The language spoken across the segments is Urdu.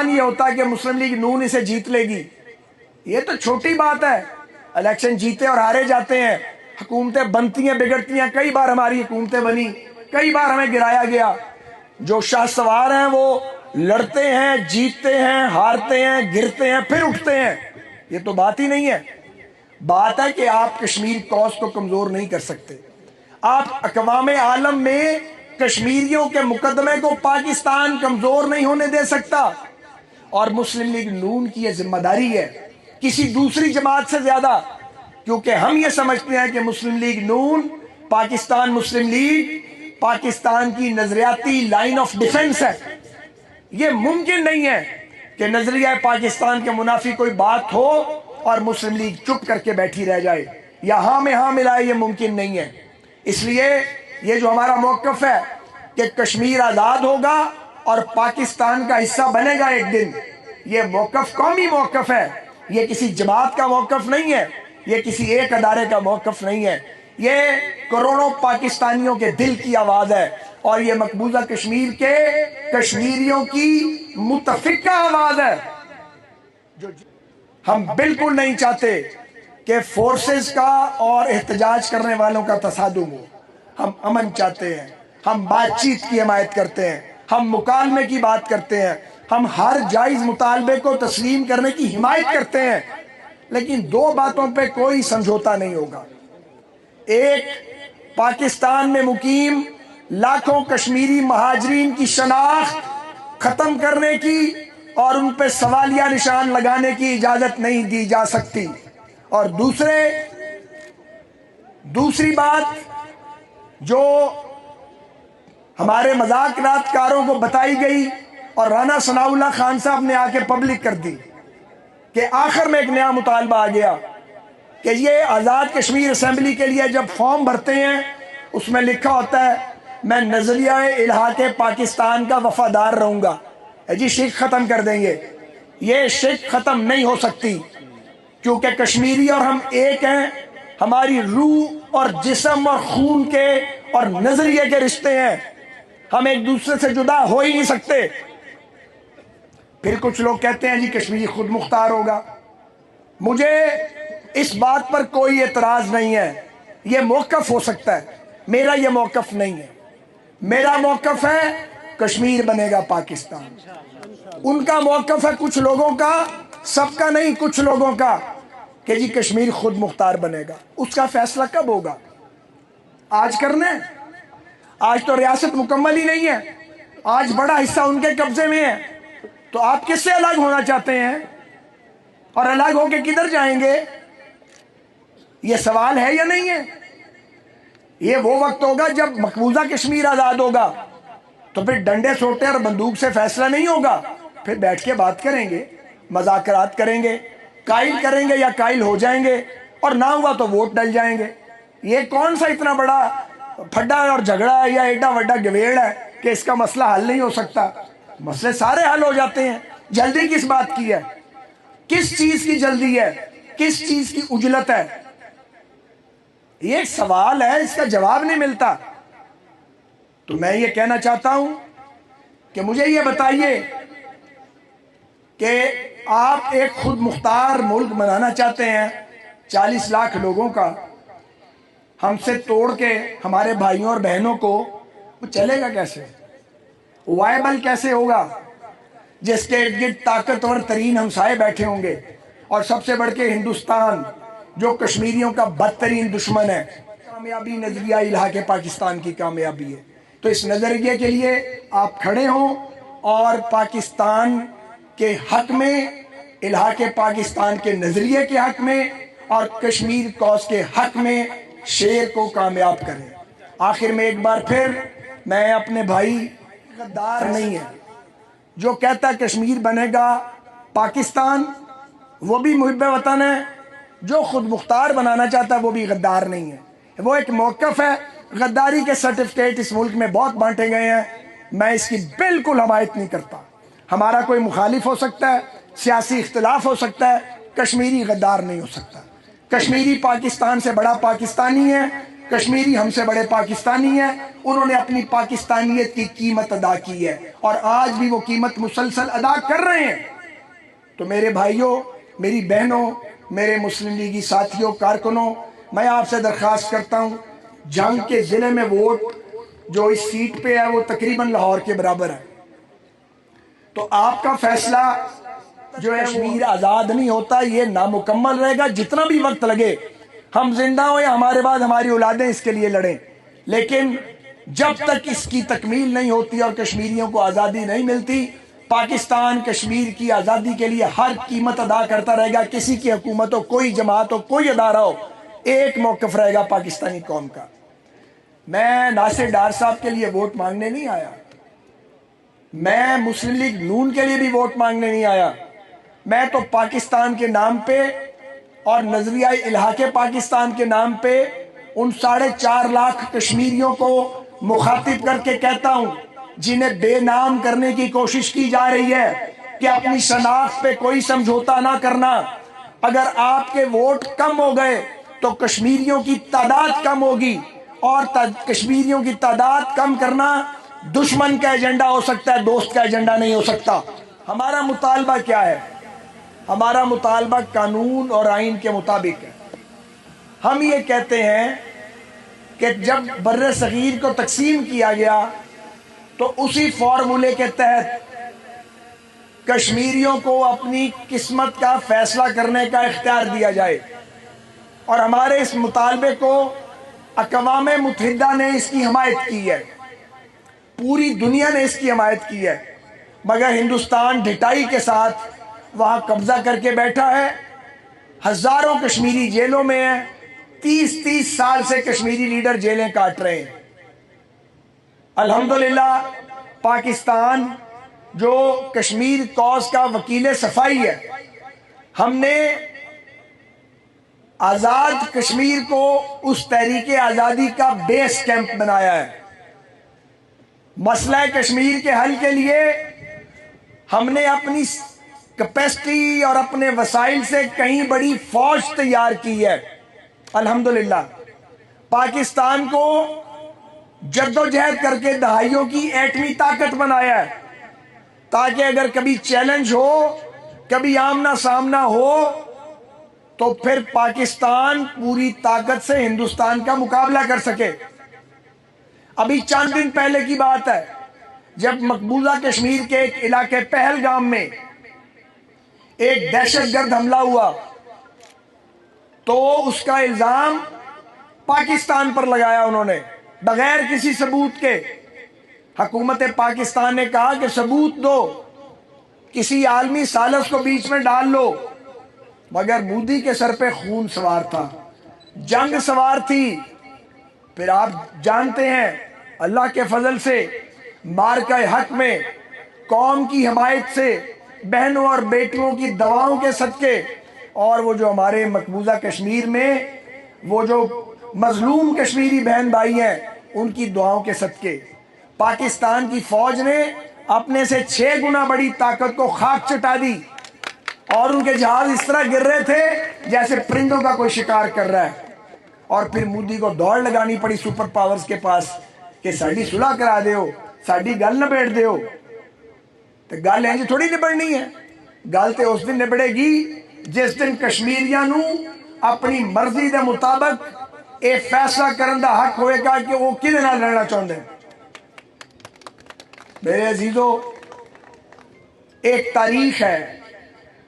گمان یہ ہوتا کہ مسلم لیگ نون اسے جیت لے گی، یہ تو چھوٹی بات ہے۔ الیکشن جیتے اور ہارے جاتے ہیں، حکومتیں بنتی ہیں بگڑتی ہیں، کئی بار ہماری حکومتیں بنی، کئی بار ہمیں گرایا گیا۔ جو شاہ سوار ہیں وہ لڑتے ہیں، جیتتے ہیں، ہارتے ہیں، گرتے ہیں، پھر اٹھتے ہیں۔ یہ تو بات ہی نہیں ہے۔ بات ہے کہ آپ کشمیر کوس کو کمزور نہیں کر سکتے۔ آپ اقوام عالم میں کشمیریوں کے مقدمے کو پاکستان کمزور نہیں ہونے دے سکتا، اور مسلم لیگ نون کی یہ ذمہ داری ہے کسی دوسری جماعت سے زیادہ، کیونکہ ہم یہ سمجھتے ہیں کہ مسلم لیگ نون، پاکستان مسلم لیگ پاکستان کی نظریاتی لائن آف ڈیفنس ہے۔ یہ ممکن نہیں ہے کہ نظریہ پاکستان کے منافی کوئی بات ہو اور مسلم لیگ چپ کر کے بیٹھی رہ جائے یا ہاں میں ہاں ملائے، یہ ممکن نہیں ہے۔ اس لیے یہ جو ہمارا موقف ہے کہ کشمیر آزاد ہوگا اور پاکستان کا حصہ بنے گا ایک دن، یہ موقف قومی موقف ہے، یہ کسی جماعت کا موقف نہیں ہے، یہ کسی ایک ادارے کا موقف نہیں ہے، یہ کروڑوں پاکستانیوں کے دل کی آواز ہے، اور یہ مقبوضہ کشمیر کے کشمیریوں کی متفقہ آواز ہے۔ ہم بالکل نہیں چاہتے کہ فورسز کا اور احتجاج کرنے والوں کا تصادم ہو۔ ہم امن چاہتے ہیں، ہم بات چیت کی حمایت کرتے ہیں، ہم مکالمے کی بات کرتے ہیں، ہم ہر جائز مطالبے کو تسلیم کرنے کی حمایت کرتے ہیں، لیکن دو باتوں پہ کوئی سمجھوتا نہیں ہوگا۔ ایک، پاکستان میں مقیم لاکھوں کشمیری مہاجرین کی شناخت ختم کرنے کی اور ان پہ سوالیہ نشان لگانے کی اجازت نہیں دی جا سکتی، اور دوسری بات جو ہمارے مذاکرات کاروں کو بتائی گئی اور رانا ثناء اللہ خان صاحب نے آ کے پبلک کر دی کہ آخر میں ایک نیا مطالبہ آ گیا کہ یہ آزاد کشمیر اسمبلی کے لیے جب فارم بھرتے ہیں اس میں لکھا ہوتا ہے میں نظریہ الحاق پاکستان کا وفادار رہوں گا۔ جی شرک ختم کر دیں گے، یہ شرک ختم نہیں ہو سکتی، کیونکہ کشمیری اور ہم ایک ہیں، ہماری روح اور جسم اور خون کے اور نظریے کے رشتے ہیں، ہم ایک دوسرے سے جدا ہو ہی نہیں سکتے۔ پھر کچھ لوگ کہتے ہیں جی کشمیر خود مختار ہوگا۔ مجھے اس بات پر کوئی اعتراض نہیں ہے، یہ موقف ہو سکتا ہے، میرا یہ موقف نہیں ہے۔ میرا موقف ہے کشمیر بنے گا پاکستان، ان کا موقف ہے کچھ لوگوں کا، سب کا نہیں، کچھ لوگوں کا، کہ جی کشمیر خود مختار بنے گا۔ اس کا فیصلہ کب ہوگا؟ آج کرنا ہے؟ آج تو ریاست مکمل ہی نہیں ہے، آج بڑا حصہ ان کے قبضے میں ہے، تو آپ کس سے الگ ہونا چاہتے ہیں اور الگ ہو کے کدھر جائیں گے؟ یہ سوال ہے یا نہیں ہے؟ یہ وہ وقت ہوگا جب مقبوضہ کشمیر آزاد ہوگا، تو پھر ڈنڈے سوٹے اور بندوق سے فیصلہ نہیں ہوگا، پھر بیٹھ کے بات کریں گے، مذاکرات کریں گے، قائل کریں گے یا قائل ہو جائیں گے، اور نہ ہوا تو ووٹ ڈل جائیں گے۔ یہ کون سا اتنا بڑا پھڈا اور جھگڑا ہے یا ایڈا وڈا گویڑ ہے کہ اس کا مسئلہ حل نہیں ہو سکتا؟ مسئلے سارے حل ہو جاتے ہیں۔ جلدی کس بات کی ہے؟ کس چیز کی جلدی ہے؟ کس چیز کی عجلت ہے؟ یہ ایک سوال ہے، اس کا جواب نہیں ملتا۔ تو میں یہ کہنا چاہتا ہوں کہ مجھے یہ بتائیے کہ آپ ایک خود مختار ملک بنانا چاہتے ہیں 40 لاکھ لوگوں کا، ہم سے توڑ کے ہمارے بھائیوں اور بہنوں کو، وہ چلے گا کیسے؟ وائبل کیسے ہوگا؟ جس کے ارد گرد طاقتور ترین ہمسائے بیٹھے ہوں گے، اور سب سے بڑھ کے ہندوستان جو کشمیریوں کا بدترین دشمن ہے۔ کامیابی نظریہ الحاق پاکستان کی کامیابی ہے۔ تو اس نظریے کے لیے آپ کھڑے ہوں اور پاکستان کے حق میں، الحاق پاکستان کے نظریے کے حق میں اور کشمیر کوس کے حق میں شیر کو کامیاب کریں۔ آخر میں ایک بار پھر میں اپنے بھائی، غدار نہیں ہے جو کہتا ہے کشمیر بنے گا پاکستان، وہ بھی محب وطن ہے، جو خود مختار بنانا چاہتا ہے وہ بھی غدار نہیں ہے۔ وہ ایک موقف ہے، غداری کے سرٹیفکیٹ اس ملک میں بہت بانٹے گئے ہیں، میں اس کی بالکل حمایت نہیں کرتا۔ ہمارا کوئی مخالف ہو سکتا ہے، سیاسی اختلاف ہو سکتا ہے، کشمیری غدار نہیں ہو سکتا۔ کشمیری پاکستان سے بڑا پاکستانی ہے، کشمیری ہم سے بڑے پاکستانی ہیں، انہوں نے اپنی پاکستانیت کی قیمت ادا کی ہے اور آج بھی وہ قیمت مسلسل ادا کر رہے ہیں۔ تو میرے بھائیوں، میری بہنوں، میرے مسلم لیگی ساتھیوں، کارکنوں، میں آپ سے درخواست کرتا ہوں، جنگ کے ضلع میں ووٹ جو اس سیٹ پہ ہے وہ تقریباً لاہور کے برابر ہے، تو آپ کا فیصلہ جو ہے کشمیر آزاد نہیں ہوتا، یہ نامکمل رہے گا۔ جتنا بھی وقت لگے، ہم زندہ ہوں یا ہمارے بعد ہماری اولادیں اس کے لیے لڑیں، لیکن جب تک اس کی تکمیل نہیں ہوتی اور کشمیریوں کو آزادی نہیں ملتی، پاکستان کشمیر کی آزادی کے لیے ہر قیمت ادا کرتا رہے گا۔ کسی کی حکومت ہو، کوئی جماعت ہو، کوئی ادارہ ہو، ایک موقف رہے گا پاکستانی قوم کا۔ میں ناصر ڈار صاحب کے لیے ووٹ مانگنے نہیں آیا، میں مسلم لیگ نون کے لیے بھی ووٹ مانگنے نہیں آیا، میں تو پاکستان کے نام پہ اور نظریہ الحاق پاکستان کے نام پہ ان 4.5 لاکھ کشمیریوں کو مخاطب کر کے کہتا ہوں جنہیں بے نام کرنے کی کوشش کی جا رہی ہے کہ اپنی شناخت پہ کوئی سمجھوتا نہ کرنا۔ اگر آپ کے ووٹ کم ہو گئے تو کشمیریوں کی تعداد کم ہوگی، اور کشمیریوں کی تعداد کم کرنا دشمن کا ایجنڈا ہو سکتا ہے، دوست کا ایجنڈا نہیں ہو سکتا۔ ہمارا مطالبہ کیا ہے؟ ہمارا مطالبہ قانون اور آئین کے مطابق ہے۔ ہم یہ کہتے ہیں کہ جب بر صغیر کو تقسیم کیا گیا تو اسی فارمولے کے تحت کشمیریوں کو اپنی قسمت کا فیصلہ کرنے کا اختیار دیا جائے، اور ہمارے اس مطالبے کو اقوام متحدہ نے اس کی حمایت کی ہے، پوری دنیا نے اس کی حمایت کی ہے، مگر ہندوستان ڈھٹائی کے ساتھ وہاں قبضہ کر کے بیٹھا ہے۔ ہزاروں کشمیری جیلوں میں ہیں، 30 سال سے کشمیری لیڈر جیلیں کاٹ رہے ہیں۔ الحمدللہ پاکستان جو کشمیر کوز کا وکیل صفائی ہے، ہم نے آزاد کشمیر کو اس تحریک آزادی کا بیس کیمپ بنایا ہے۔ مسئلہ کشمیر کے حل کے لیے ہم نے اپنی کیپیسٹی اور اپنے وسائل سے کہیں بڑی فوج تیار کی ہے۔ الحمدللہ پاکستان کو جدوجہد کر کے دہائیوں کی ایٹمی طاقت بنایا ہے، تاکہ اگر کبھی چیلنج ہو، کبھی آمنا سامنا ہو، تو پھر پاکستان پوری طاقت سے ہندوستان کا مقابلہ کر سکے۔ ابھی چند دن پہلے کی بات ہے، جب مقبوضہ کشمیر کے ایک علاقے پہلگام میں ایک دہشت گرد حملہ ہوا تو اس کا الزام پاکستان پر لگایا انہوں نے بغیر کسی ثبوت کے۔ حکومت پاکستان نے کہا کہ ثبوت دو، کسی عالمی سالس کو بیچ میں ڈال لو، مگر مودی کے سر پہ خون سوار تھا، جنگ سوار تھی۔ پھر آپ جانتے ہیں اللہ کے فضل سے مارکہ حق میں قوم کی حمایت سے، بہنوں اور بیٹیوں کی دعاؤں کے صدقے، اور وہ جو ہمارے مقبوضہ کشمیر میں وہ جو مظلوم کشمیری بہن بھائی ہیں ان کی دعاؤں کے صدقے، پاکستان کی فوج نے اپنے سے 6 گنا بڑی طاقت کو خاک چٹا دی، اور ان کے جہاز اس طرح گر رہے تھے جیسے پرندوں کا کوئی شکار کر رہا ہے۔ اور پھر مودی کو دوڑ لگانی پڑی سپر پاورز کے پاس کہ ساڑی صلح کرا دیو، ساڑی گل نبیڑ دیو۔ تو گل ہے جی تھوڑی نبڑنی ہے، گل تے اس دن نبڑے گی جس دن کشمیریاں نو اپنی مرضی دے مطابق اے فیصلہ کرن دا حق ہوئے گا کہ وہ کدے نال لڑنا چاہتے ہیں۔ میرے عزیزو، ایک تاریخ ہے،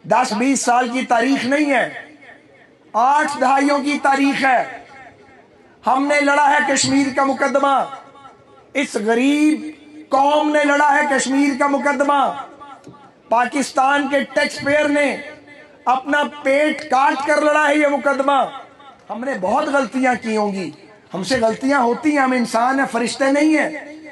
10-20 سال کی تاریخ نہیں ہے، 8 دہائیوں کی تاریخ ہے۔ ہم نے لڑا ہے کشمیر کا مقدمہ، اس غریب قوم نے لڑا ہے کشمیر کا مقدمہ، پاکستان کے ٹیکس پیئر نے اپنا پیٹ کاٹ کر لڑا ہے یہ مقدمہ۔ ہم نے بہت غلطیاں کی ہوں گی، ہم سے غلطیاں ہوتی ہیں، ہم انسان ہیں، فرشتے نہیں ہیں،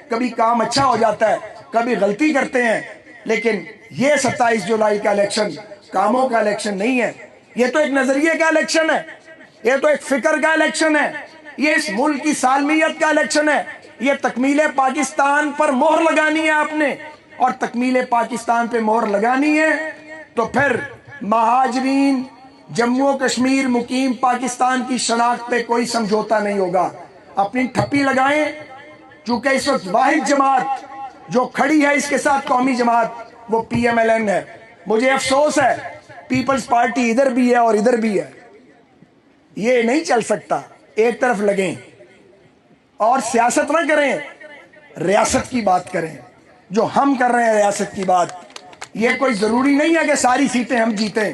کبھی کام اچھا ہو جاتا ہے، کبھی غلطی کرتے ہیں، لیکن یہ 27 جولائی کا الیکشن کاموں کا الیکشن نہیں ہے، یہ تو ایک نظریے کا الیکشن ہے، یہ تو ایک فکر کا الیکشن ہے، یہ اس ملک کی سالمیت کا الیکشن ہے۔ یہ تکمیل پاکستان پر مہر لگانی ہے آپ نے، اور تکمیل پاکستان پہ مہر لگانی ہے تو پھر مہاجرین جموں و کشمیر مقیم پاکستان کی شناخت پہ کوئی سمجھوتا نہیں ہوگا۔ اپنی ٹھپی لگائیں، چونکہ اس وقت واحد جماعت جو کھڑی ہے اس کے ساتھ قومی جماعت وہ پی ایم ایل این ہے۔ مجھے افسوس ہے پیپلز پارٹی ادھر بھی ہے اور ادھر بھی ہے، یہ نہیں چل سکتا، ایک طرف لگیں اور سیاست نہ کریں، ریاست کی بات کریں۔ جو ہم کر رہے ہیں ریاست کی بات، یہ کوئی ضروری نہیں ہے کہ ساری سیٹیں ہم جیتیں۔